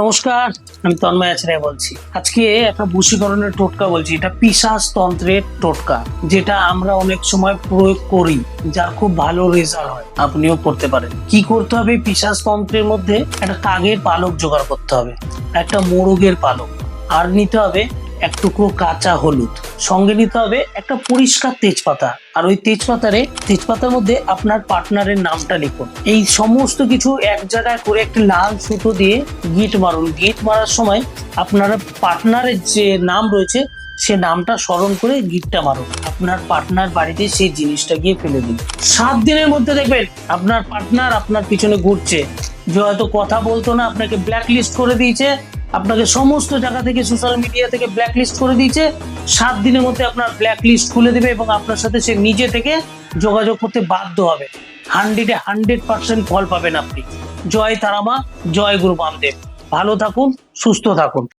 নমস্কার, আমি তন্ময় আচার্য বলছি। আজকে একটা বশীকরণের টোটকা বলছি। এটা পিশাচ তন্ত্রের টোটকা, যেটা আমরা অনেক সময় প্রয়োগ করি, যার খুব ভালো রেজাল্ট হয়। আপনিও করতে পারেন। কি করতে হবে? পিশাচ তন্ত্রের মধ্যে একটা কাকের পালক জোগাড় করতে হবে, একটা মোরগের পালক, আর নিতে হবে এক টুকরো কাঁচা হলুদ, সঙ্গে নিতে হবে একটা পরিষ্কার তেজপাতা। আর ওই তেজপাতার মধ্যে আপনার পার্টনারের নামটা লিখুন। এই সমস্ত কিছু এক জায়গায় করে একটা লাল সুতো দিয়ে গিট মারুন। গিট মারার সময় আপনার পার্টনারের যে নাম রয়েছে সে নামটা স্মরণ করে গিটটা মারুন। আপনার পার্টনার বাড়িতে সেই জিনিসটা গিয়ে ফেলে দিন। 7 দিনের মধ্যে দেখবেন আপনার পার্টনার আপনার পিছনে ঘুরছে। যে হয়তো কথা বলতো না, আপনাকে ব্ল্যাক লিস্ট করে দিয়েছে, আপনাকে সমস্ত জায়গা থেকে সোশ্যাল মিডিয়া থেকে ব্ল্যাক লিস্ট করে দিয়েছে। 7 দিনের মধ্যে আপনার ব্ল্যাক লিস্ট খুলে দেবে এবং আপনার সাথে সে নিজে থেকে যোগাযোগ করতে বাধ্য হবে। 100% ফল পাবেন আপনি। জয় তারামা, জয় গুরু বামদেব। ভালো থাকুন, সুস্থ থাকুন।